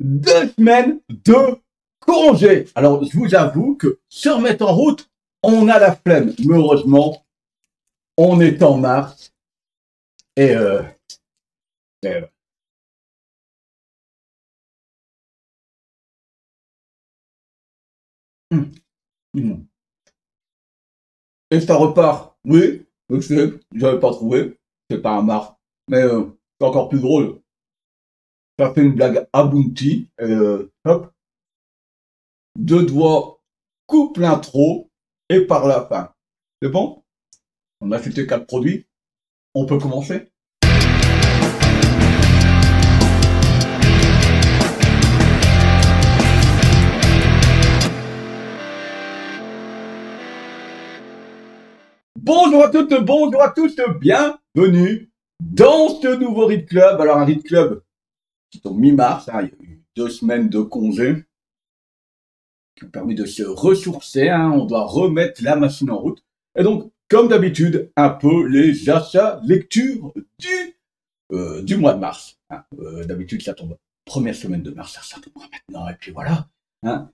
2 semaines de congé. Alors, je vous avoue que se remettre en route, on a la flemme. Mais heureusement, on est en mars. Et, et, hum, hum. Et ça repart. Oui, je sais, j'avais pas trouvé. C'est pas un mars. Mais c'est encore plus drôle. Ça fait une blague à Bounty. Hop, deux doigts, coupe l'intro et par la fin. C'est bon? On a acheté 4 produits. On peut commencer? Bonjour à toutes, bonjour à tous, bienvenue dans ce nouveau Read Club. Alors un Read Club qui tombe mi-mars, hein, il y a eu 2 semaines de congé qui ont permis de se ressourcer, hein, on doit remettre la machine en route. Et donc, comme d'habitude, un peu les achats lecture du mois de mars. Hein. D'habitude, ça tombe première semaine de mars, ça tombe maintenant, et puis voilà. Hein.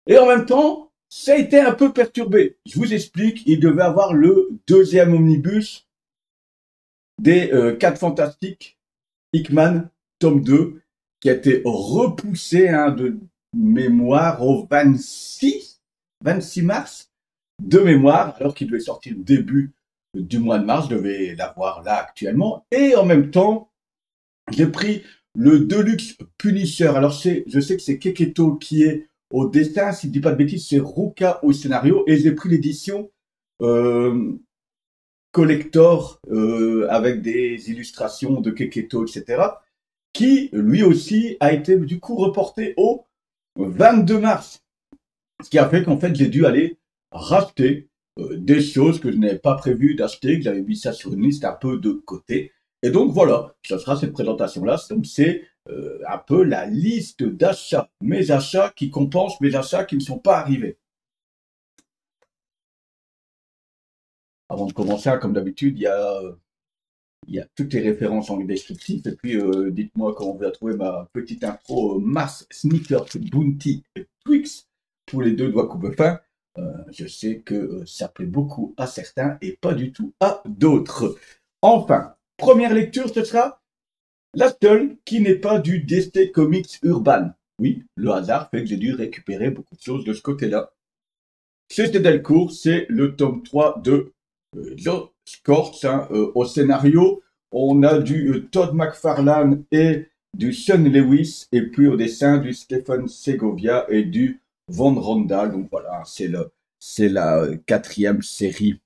Et en même temps, ça a été un peu perturbé. Je vous explique, il devait avoir le deuxième omnibus des 4 Fantastiques, Hickman, tome 2, qui a été repoussé hein, de mémoire au 26 mars de mémoire, alors qu'il devait sortir au début du mois de mars, je devais l'avoir là actuellement. Et en même temps, j'ai pris le Deluxe Punisher. Alors je sais que c'est Keketo qui est au dessin, si je ne dis pas de bêtises, c'est Ruka au scénario, et j'ai pris l'édition collector avec des illustrations de Keketo, etc., qui lui aussi a été du coup reporté au 22 mars. Ce qui a fait qu'en fait j'ai dû aller racheter des choses que je n'avais pas prévu d'acheter, que j'avais mis ça sur une liste un peu de côté. Et donc voilà, ça sera cette présentation-là. Donc c'est un peu la liste d'achats, mes achats qui compensent mes achats qui ne sont pas arrivés. Avant de commencer, comme d'habitude, il y a toutes les références en descriptif. Et puis, dites-moi comment vous avez trouvé ma petite intro Mars, Sneakers, Bounty et Twix pour les 2 doigts coupe-fin. Je sais que ça plaît beaucoup à certains et pas du tout à d'autres. Enfin, première lecture, ce sera la seule qui n'est pas du DC Comics Urban. Oui, le hasard fait que j'ai dû récupérer beaucoup de choses de ce côté-là. Chez Delcourt, c'est le tome 3 de Joe Scorch. Hein, au scénario, on a du Todd McFarlane et du Sean Lewis, et puis au dessin du Stephen Segovia et du Von Rondal. Donc voilà, c'est la 4e série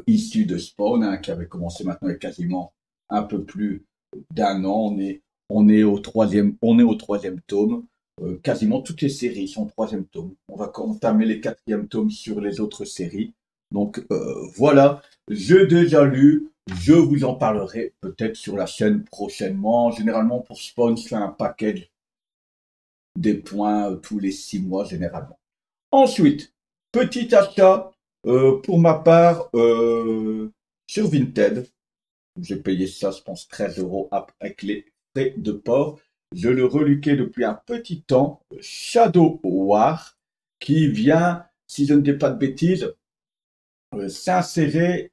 issue de Spawn, hein, qui avait commencé maintenant il y a quasiment un peu plus d'1 an. On est au troisième tome. Quasiment toutes les séries sont au 3e tome. On va entamer les 4e tomes sur les autres séries. Donc voilà, j'ai déjà lu, je vous en parlerai peut-être sur la chaîne prochainement. Généralement pour Spawn, je fais un package des points tous les 6 mois généralement. Ensuite, petit achat pour ma part sur Vinted. J'ai payé ça, je pense, 13 € avec les frais de port. Je le reluquais depuis un petit temps. Shadow War, qui vient, si je ne dis pas de bêtises, s'insérer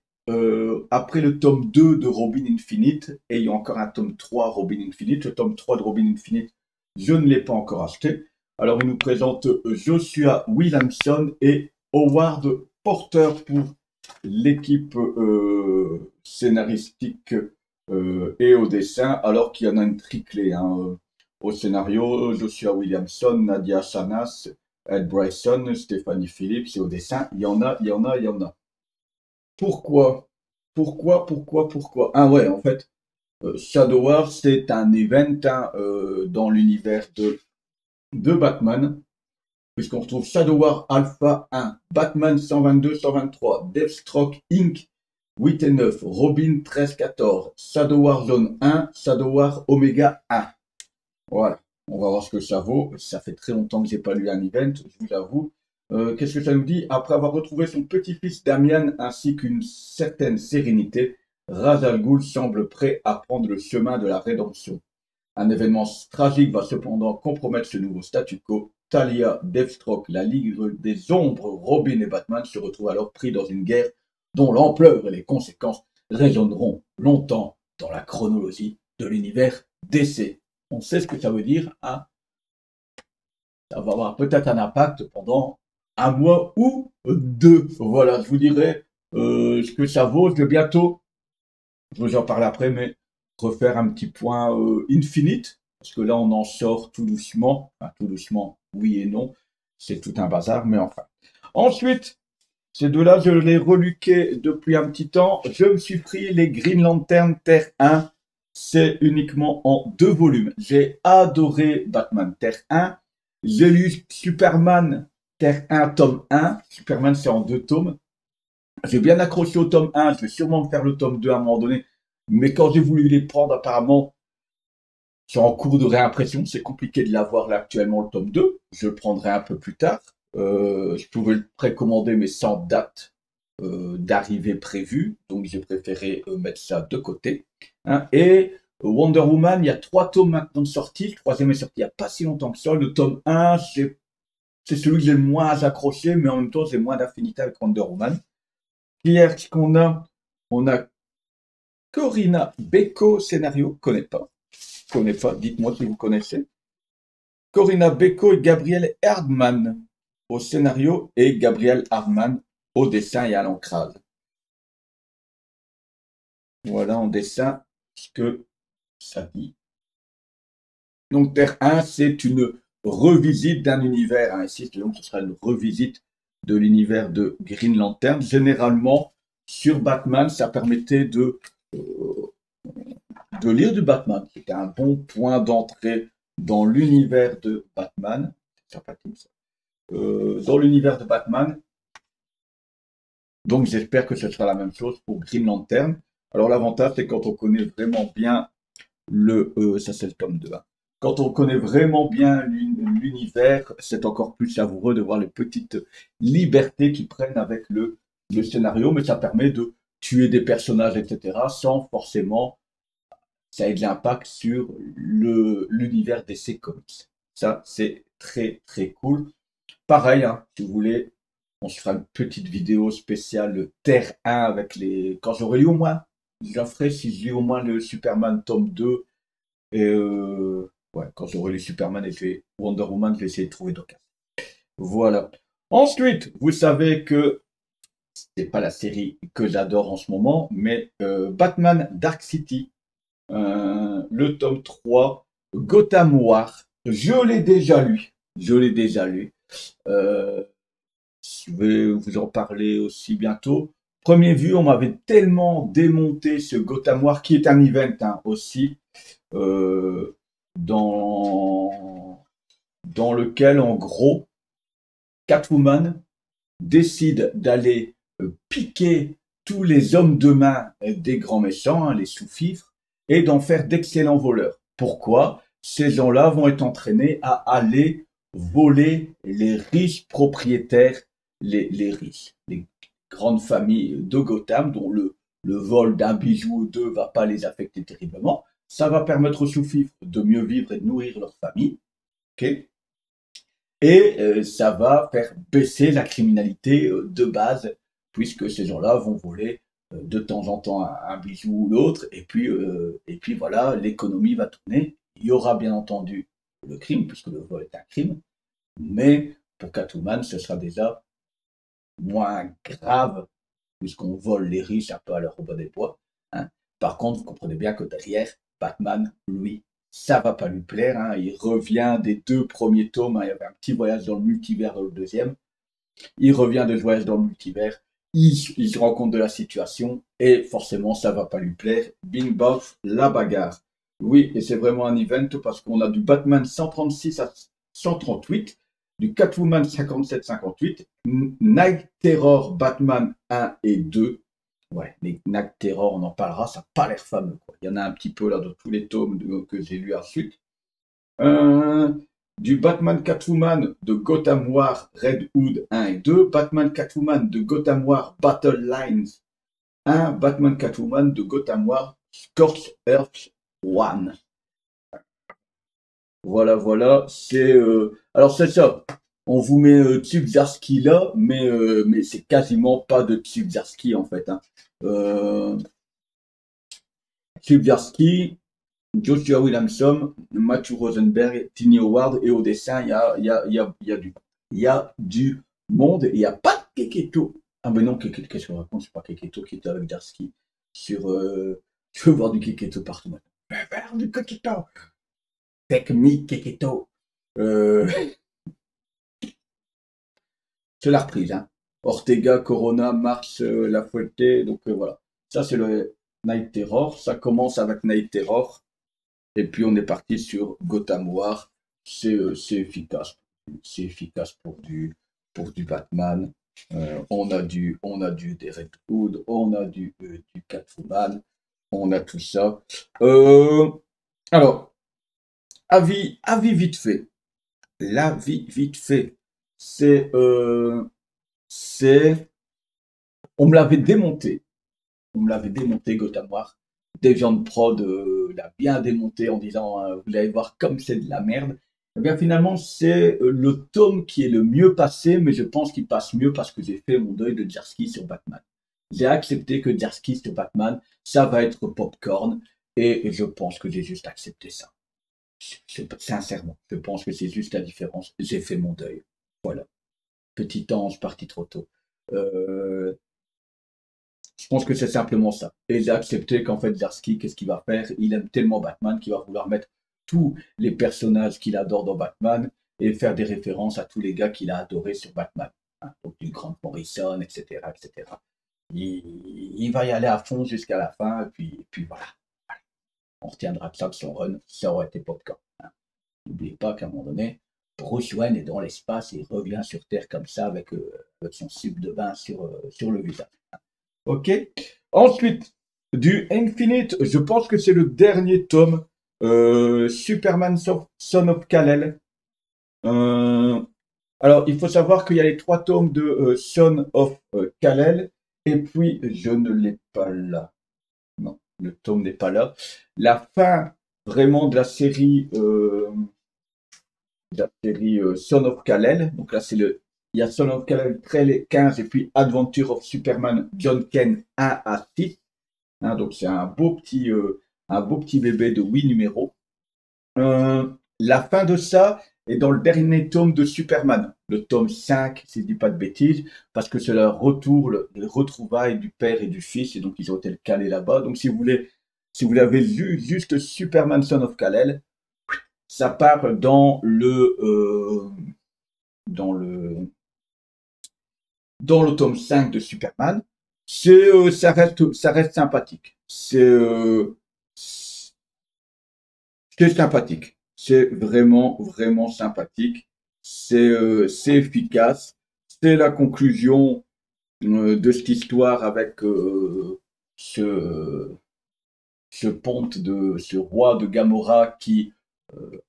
après le tome 2 de Robin Infinite. Et il y a encore un tome 3 Robin Infinite. Le tome 3 de Robin Infinite, je ne l'ai pas encore acheté. Alors, il nous présente Joshua Williamson et Howard Porter pour l'équipe scénaristique et au dessin, alors qu'il y en a une triclée. Hein, au scénario, Joshua Williamson, Nadia Shanas, Ed Bryson, Stephanie Phillips, et au dessin, il y en a. Pourquoi? Ah ouais, en fait, Shadow War, c'est un event hein, dans l'univers de Batman, puisqu'on retrouve Shadow War Alpha 1, Batman 122-123, Deathstroke Inc. 8 et 9, Robin 13-14, Shadow War Zone 1, Shadow War Omega 1. Voilà, on va voir ce que ça vaut. Ça fait très longtemps que j'ai pas lu un event, je vous avoue. Qu'est-ce que ça nous dit? Après avoir retrouvé son petit-fils Damian ainsi qu'une certaine sérénité, Ra's al Ghul semble prêt à prendre le chemin de la rédemption. Un événement tragique va cependant compromettre ce nouveau statu quo. Talia, Deathstroke, la Ligue des Ombres, Robin et Batman se retrouvent alors pris dans une guerre dont l'ampleur et les conséquences résonneront longtemps dans la chronologie de l'univers DC. On sait ce que ça veut dire, hein. Ça va avoir peut-être un impact pendant un mois ou deux. Voilà, je vous dirai ce que ça vaut bientôt. Je vous en parle après, mais refaire un petit point Infinite, parce que là on en sort tout doucement. Enfin, tout doucement, oui et non. C'est tout un bazar, mais enfin. Ensuite, ces deux-là, je les reluquais depuis un petit temps. Je me suis pris les Green Lantern Terre 1. C'est uniquement en 2 volumes. J'ai adoré Batman Terre 1. J'ai lu Superman Terre 1, tome 1. Superman, c'est en 2 tomes. J'ai bien accroché au tome 1. Je vais sûrement me faire le tome 2 à un moment donné. Mais quand j'ai voulu les prendre, apparemment, c'est en cours de réimpression. C'est compliqué de l'avoir là actuellement, le tome 2. Je le prendrai un peu plus tard. Je pouvais le précommander, mais sans date d'arrivée prévue. Donc, j'ai préféré mettre ça de côté. Hein. Et Wonder Woman, il y a 3 tomes maintenant sortis. Le 3e est sorti il n'y a pas si longtemps que ça. Le tome 1, c'est celui que j'ai le moins accroché, mais en même temps, j'ai moins d'affinité avec Wonder Woman. Hier, ce qu'on a, on a Corinna Bechko, scénario, connais pas, dites-moi si vous connaissez. Corinna Bechko et Gabriel Hardman au scénario et Gabriel Hardman au dessin et à l'ancrage. Voilà en dessin ce que ça dit. Donc Terre 1, c'est une revisite d'un univers. Hein. Ici, donc ce sera une revisite de l'univers de Green Lantern. Généralement, sur Batman, ça permettait de lire du Batman. C'était un bon point d'entrée dans l'univers de Batman. C'est sympathique ça. Dans l'univers de Batman. Donc j'espère que ce sera la même chose pour Green Lantern. Alors l'avantage, c'est quand on connaît vraiment bien ça c'est le tome 2. Hein. Quand on connaît vraiment bien l'univers, c'est encore plus savoureux de voir les petites libertés qu'ils prennent avec le scénario, mais ça permet de tuer des personnages, etc., sans forcément ça ait de l'impact sur l'univers DC Comics. Ça, c'est très très cool. Pareil, hein, si vous voulez, on se fera une petite vidéo spéciale Terre 1 avec les... Quand j'aurai lu au moins, j'en ferai si je lis au moins le Superman tome 2. Et ouais, quand j'aurai lu Superman et Wonder Woman, je vais essayer de trouver d'occasion. Voilà. Ensuite, vous savez que c'est pas la série que j'adore en ce moment, mais Batman Dark City, le tome 3, Gotham War, je l'ai déjà lu. Je l'ai déjà lu. Je vais vous en parler aussi bientôt. Premier vue, on m'avait tellement démonté ce Gotham War, qui est un event hein, aussi, dans lequel, en gros, Catwoman décide d'aller piquer tous les hommes de main des grands méchants, hein, les sous-fifres, et d'en faire d'excellents voleurs. Pourquoi? Ces gens-là vont être entraînés à aller voler les riches propriétaires, les riches, les grandes familles de Gotham, dont le vol d'un bijou ou deux va pas les affecter terriblement. Ça va permettre aux sous-fifres de mieux vivre et de nourrir leur famille. Okay, et ça va faire baisser la criminalité de base, puisque ces gens-là vont voler de temps en temps un bijou ou l'autre, et puis voilà, l'économie va tourner. Il y aura bien entendu le crime, puisque le vol est un crime, mais pour Catwoman, ce sera déjà moins grave, puisqu'on vole les riches un peu à leur robot des bois. Hein. Par contre, vous comprenez bien que derrière, Batman, lui, ça va pas lui plaire. Hein. Il revient des 2 premiers tomes. Hein. Il y avait un petit voyage dans le multivers dans le 2e. Il revient de ce voyage dans le multivers. Il se rend compte de la situation et forcément, ça va pas lui plaire. Bing bof, la bagarre. Oui, et c'est vraiment un event parce qu'on a du Batman 136 à 138, du Catwoman 57-58, Night Terror Batman 1 et 2. Ouais, les Night Terror, on en parlera, ça n'a pas l'air fameux. Quoi. Il y en a un petit peu là dans tous les tomes que j'ai lus ensuite. Du Batman Catwoman de Gotham War Red Hood 1 et 2, Batman Catwoman de Gotham War Battle Lines 1, Batman Catwoman de Gotham War Scorched Earth 1. Voilà, voilà. Alors c'est ça. On vous met Tubzarski là, mais c'est quasiment pas de Tubzarski en fait. Hein. Euh, Tubzarski, Joshua Williamson, Matthew Rosenberg, Tiny Howard et au dessin, il y a du monde. Il n'y a pas de Keketo. Ah ben non, Keketo, qu'est-ce qu'on raconte? C'est pas Keketo qui était avec Darski. Je veux voir du Keketo partout maintenant. Je veux voir du Keketo. Technique Keketo. Euh, c'est la reprise. Hein. Ortega, Corona, Mars, La Fuente. Donc voilà. Ça, c'est le Night Terror. Ça commence avec Night Terror. Et puis on est parti sur Gotham War. C'est efficace. C'est efficace pour du Batman. On a du Red Hood, on a du Catwoman, on a tout ça. Alors, avis vite fait. L'avis vite fait. C'est, euh, c'est, on me l'avait démonté. On me l'avait démonté, Gotham War. Deviant Prod l'a bien démonté en disant vous allez voir comme c'est de la merde. Eh bien finalement c'est le tome qui est le mieux passé, mais je pense qu'il passe mieux parce que j'ai fait mon deuil de Jersky sur Batman. J'ai accepté que Jersky sur Batman, ça va être popcorn, et je pense que j'ai juste accepté ça. Sincèrement, je pense que c'est juste la différence. J'ai fait mon deuil. Voilà. Petit ange parti trop tôt. Euh, je pense que c'est simplement ça. Et j'ai accepté qu'en fait, Zarsky, qu'est-ce qu'il va faire? Il aime tellement Batman qu'il va vouloir mettre tous les personnages qu'il adore dans Batman et faire des références à tous les gars qu'il a adorés sur Batman. Hein, donc, du Grant Morrison, etc., etc. Il va y aller à fond jusqu'à la fin, et puis voilà. On retiendra de ça de son run, ça aurait été popcorn. Hein. N'oubliez pas qu'à un moment donné, Bruce Wayne est dans l'espace et il revient sur Terre comme ça avec son sub de bain sur le visage. Ok. Ensuite, du Infinite, je pense que c'est le dernier tome. Superman Son of Kal-El. Euh, alors, il faut savoir qu'il y a les 3 tomes de Son of Kal-El. Et puis, je ne l'ai pas là. Non, le tome n'est pas là. La fin vraiment de la série Son of Kal-El. Donc là, il y a Son of Kal-El 15 et puis Adventure of Superman John Kent 1 à 6. Hein, donc c'est un beau petit bébé de 8 numéros. La fin de ça est dans le dernier tome de Superman, le tome 5, si je dis pas de bêtises, parce que c'est le retour, le retrouvailles du père et du fils, et donc ils ont été calés là-bas. Donc si vous l'avez lu juste Superman Son of Kal-El, ça part dans le dans le tome 5 de Superman. Ça reste sympathique. C'est sympathique. C'est vraiment, vraiment sympathique. C'est efficace. C'est la conclusion de cette histoire avec ce, ce roi de Gamora qui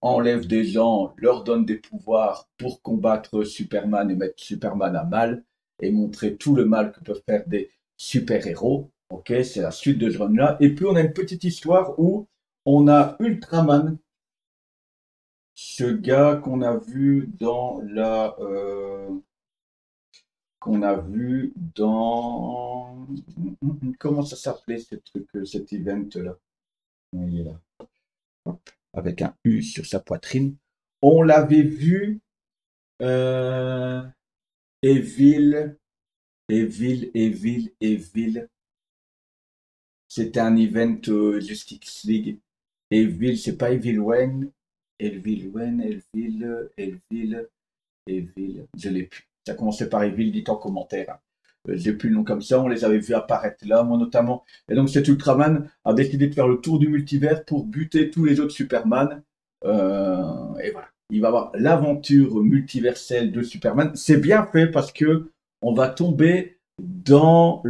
enlève des gens, leur donne des pouvoirs pour combattre Superman et mettre Superman à mal et montrer tout le mal que peuvent faire des super-héros. Ok, c'est la suite de ce run-là. Et puis on a une petite histoire où on a Ultraman, ce gars qu'on a vu dans comment ça s'appelait ce truc, cet event là. Il est là. Hop, avec un U sur sa poitrine. On l'avait vu euh, Evil, Evil. C'était un event Justice League. Evil, c'est pas Evil Wayne. Evil. Je l'ai plus. Ça commençait par Evil, dites en commentaire. Hein. J'ai plus le nom comme ça. On les avait vus apparaître là, moi notamment. Et donc cet Ultraman a décidé de faire le tour du multivers pour buter tous les autres Superman. Et voilà. Il va avoir l'aventure multiverselle de Superman. C'est bien fait parce que on va tomber dans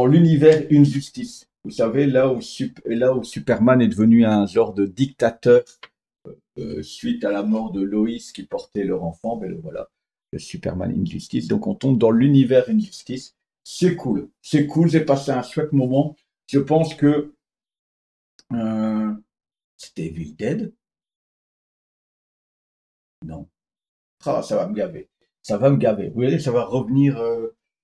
l'univers Injustice. Vous savez, là où Superman est devenu un genre de dictateur suite à la mort de Lois qui portait leur enfant, ben voilà, le Superman Injustice. Donc on tombe dans l'univers Injustice. C'est cool. C'est cool, j'ai passé un chouette moment. Je pense que C'était Evil Dead? Non. Ah, ça va me gaver. Ça va me gaver. Vous voyez, ça va revenir,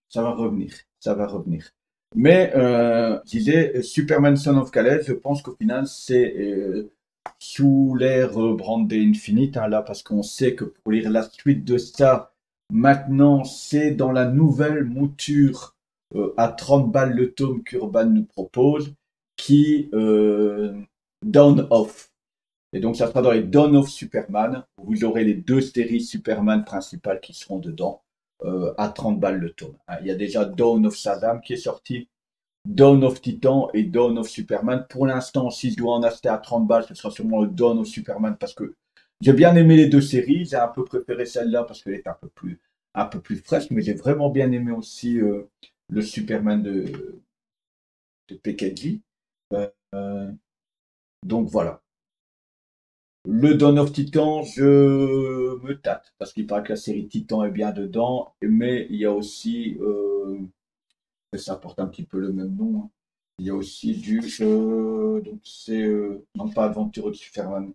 ça va revenir, ça va revenir. Mais, je disais, Superman Son of Kal-El, je pense qu'au final, c'est sous l'ère Brandé Infinite, hein, là, parce qu'on sait que pour lire la suite de ça, maintenant, c'est dans la nouvelle mouture à 30 balles le tome qu'Urban nous propose, qui Dawn of. Et donc, ça sera dans les Dawn of Superman. Vous aurez les deux séries Superman principales qui seront dedans, à 30 balles le tome. Hein, il y a déjà Dawn of Shazam qui est sorti, Dawn of Titan et Dawn of Superman. Pour l'instant, si je dois en acheter à 30 balles, ce sera sûrement le Dawn of Superman parce que j'ai bien aimé les deux séries. J'ai un peu préféré celle-là parce qu'elle est un peu plus fraîche, mais j'ai vraiment bien aimé aussi le Superman de Pekeji. Euh, euh, donc voilà. Le Dawn of Titan, je me tâte, parce qu'il paraît que la série Titan est bien dedans, mais il y a aussi, ça porte un petit peu le même nom, hein. Il y a aussi donc c'est, non pas Aventure de Superman,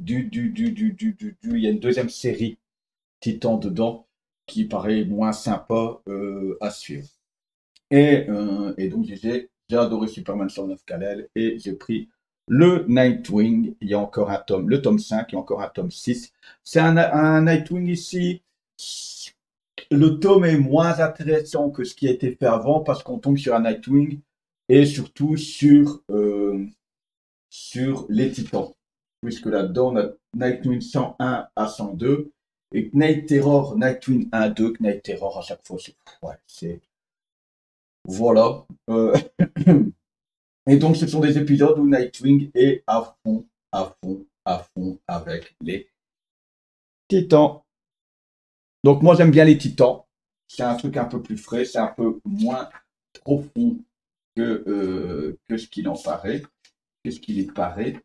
il y a une deuxième série Titan dedans, qui paraît moins sympa à suivre. Et donc j'ai adoré Superman Son of Kal-El et j'ai pris le Nightwing. Il y a encore un tome, le tome 5, il y a encore un tome 6. C'est un Nightwing ici. Le tome est moins intéressant que ce qui a été fait avant parce qu'on tombe sur un Nightwing et surtout sur les Titans. Puisque là-dedans, on a Nightwing 101 à 102 et Night Terror, Nightwing 1-2, Night Terror à chaque fois. C'est voilà. Et donc, ce sont des épisodes où Nightwing est à fond, à fond, à fond avec les Titans. Donc, moi, j'aime bien les Titans. C'est un truc un peu plus frais, c'est un peu moins profond que ce qu'il en paraît, que ce qu'il y paraît.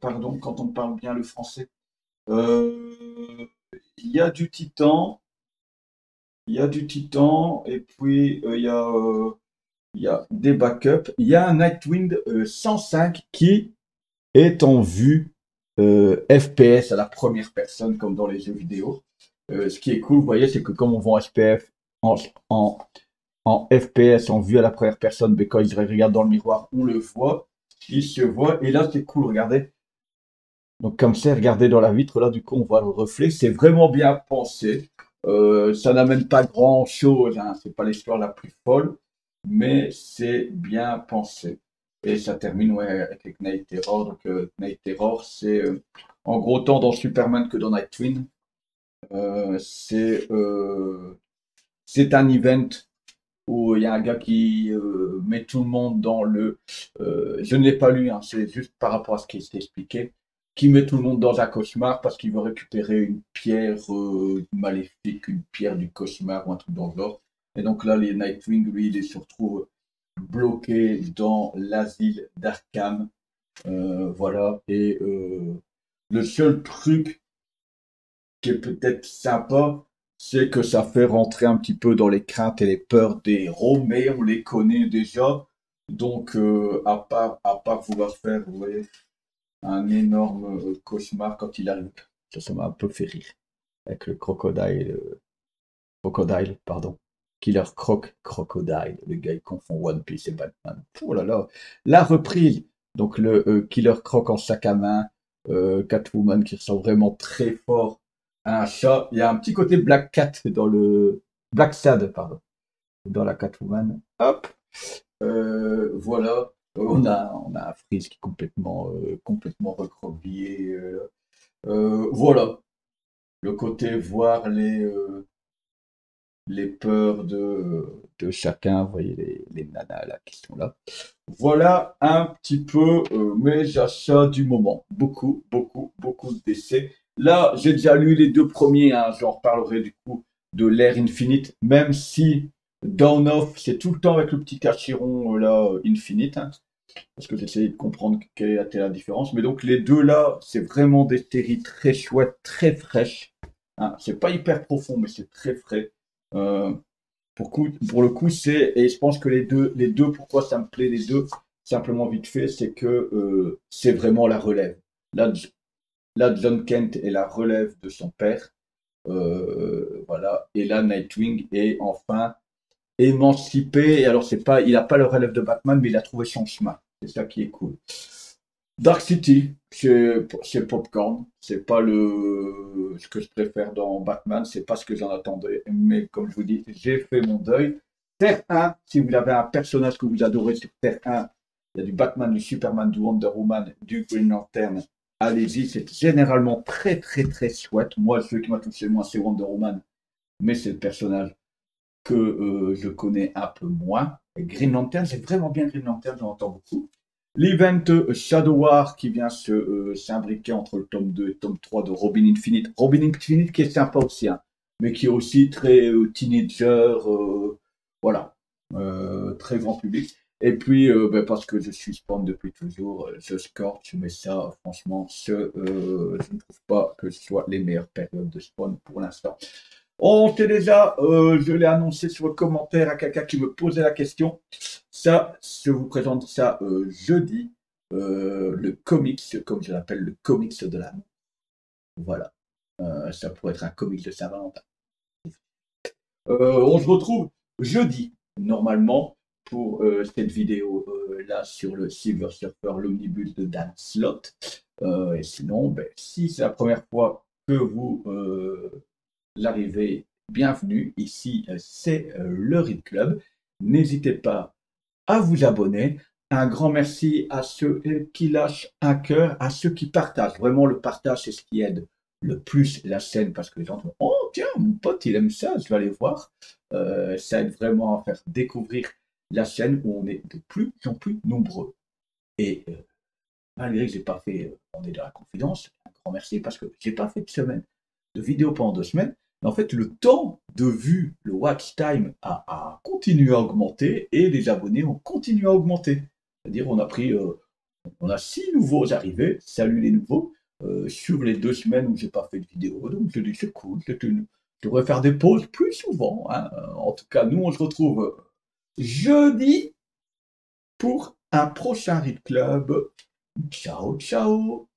Pardon, quand on parle bien le français. Il y a du Titan, et puis il y a des backups. Il y a un Nightwing 105 qui est en vue FPS à la première personne comme dans les jeux vidéo. Ce qui est cool, vous voyez, c'est que comme on voit en SPF, en, en FPS, en vue à la première personne, mais quand il regarde dans le miroir, on le voit, il se voit, et là c'est cool, regardez. Donc comme ça, regardez dans la vitre, là du coup on voit le reflet, c'est vraiment bien pensé. Ça n'amène pas grand-chose, hein, c'est pas l'histoire la plus folle, mais c'est bien pensé. Et ça termine ouais, avec Night Terror. Donc Night Terror, c'est en gros autant dans Superman que dans Nightwing. Euh, c'est euh, c'est un event où il y a un gars qui met tout le monde dans le... je ne l'ai pas lu, hein, c'est juste par rapport à ce qui s'est expliqué, qui met tout le monde dans un cauchemar parce qu'il veut récupérer une pierre maléfique, une pierre du cauchemar ou un truc dans le genre. Et donc là, les Nightwing, lui, il se retrouve bloqué dans l'asile d'Arkham. Voilà. Et le seul truc qui est peut-être sympa, c'est que ça fait rentrer un petit peu dans les craintes et les peurs des héros, mais on les connaît déjà. Donc, à part vouloir faire, vous voyez, un énorme cauchemar quand il arrive. Ça m'a un peu fait rire. Avec le crocodile, pardon. Killer Crocodile. Le gars, il confond One Piece et Batman. Oh là là. La reprise. Donc, le Killer Croc en sac à main. Catwoman qui ressort vraiment très fort à un chat. Il y a un petit côté Black Cat dans le... Black Sad, pardon. Dans la Catwoman. Hop. Voilà. On a un Freeze qui est complètement recroquevillé. Voilà. Le côté voir les peurs de chacun, vous voyez les nanas là qui sont là. Voilà un petit peu mes achats du moment. Beaucoup, beaucoup, beaucoup de décès. Là, j'ai déjà lu les deux premiers, hein, j'en reparlerai du coup de l'ère Infinite, même si Dawn of, c'est tout le temps avec le petit cachiron là, Infinite, hein, parce que j'essaie de comprendre quelle était la différence. Mais donc les deux là, c'est vraiment des séries très chouettes, très fraîches. Hein. C'est pas hyper profond, mais c'est très frais. Euh, pour le coup, et je pense que pourquoi ça me plaît les deux, simplement vite fait, c'est que c'est vraiment la relève. Là, là, John Kent est la relève de son père. Voilà. Et là, Nightwing est enfin émancipé. Et alors, c'est pas, il n'a pas le relève de Batman, mais il a trouvé son chemin. C'est ça qui est cool. Dark City, c'est popcorn. C'est pas ce que je préfère dans Batman. C'est pas ce que j'en attendais. Mais comme je vous dis, j'ai fait mon deuil. Terre 1, si vous avez un personnage que vous adorez sur Terre 1, il y a du Batman, du Superman, du Wonder Woman, du Green Lantern. Allez-y, c'est généralement très très très chouette. Moi, celui qui m'a touché le moins, c'est Wonder Woman, mais c'est le personnage que je connais un peu moins. Et Green Lantern, c'est vraiment bien Green Lantern, j'en entends beaucoup. L'event Shadow War qui vient s'imbriquer entre le tome 2 et le tome 3 de Robin Infinite. Robin Infinite qui est sympa aussi, hein, mais qui est aussi très teenager, voilà, très grand public. Et puis, parce que je suis Spawn depuis toujours, The Scorch, mais ça, franchement, je ne trouve pas que ce soit les meilleures périodes de Spawn pour l'instant. On sait déjà, je l'ai annoncé sur le commentaire à quelqu'un qui me posait la question. Ça, je vous présente ça jeudi, le comics, comme je l'appelle, le comics de l'âme. Voilà. Ça pourrait être un comics de Saint-Valentin. On se retrouve jeudi, normalement, pour cette vidéo là sur le Silver Surfer, l'omnibus de Dan Slott. Et sinon, ben, si c'est la première fois que vous l'arrivée, bienvenue. Ici, c'est le Read Club. N'hésitez pas à vous abonner. Un grand merci à ceux qui lâchent un cœur, à ceux qui partagent. Vraiment, le partage, c'est ce qui aide le plus la scène parce que les gens disent oh, tiens, mon pote, il aime ça, je vais aller voir. Ça aide vraiment à faire découvrir la scène où on est de plus en plus nombreux. Et malgré que je n'ai pas fait, on est dans la confidence, un grand merci parce que je n'ai pas fait de vidéo pendant 2 semaines. Mais en fait, le temps de vue, le watch time a continué à augmenter et les abonnés ont continué à augmenter. C'est-à-dire, on a 6 nouveaux arrivés, salut les nouveaux, sur les 2 semaines où j'ai pas fait de vidéo. Donc, je dis, c'est cool, je devrais faire des pauses plus souvent, hein. En tout cas, nous, on se retrouve jeudi pour un prochain Read Club. Ciao, ciao!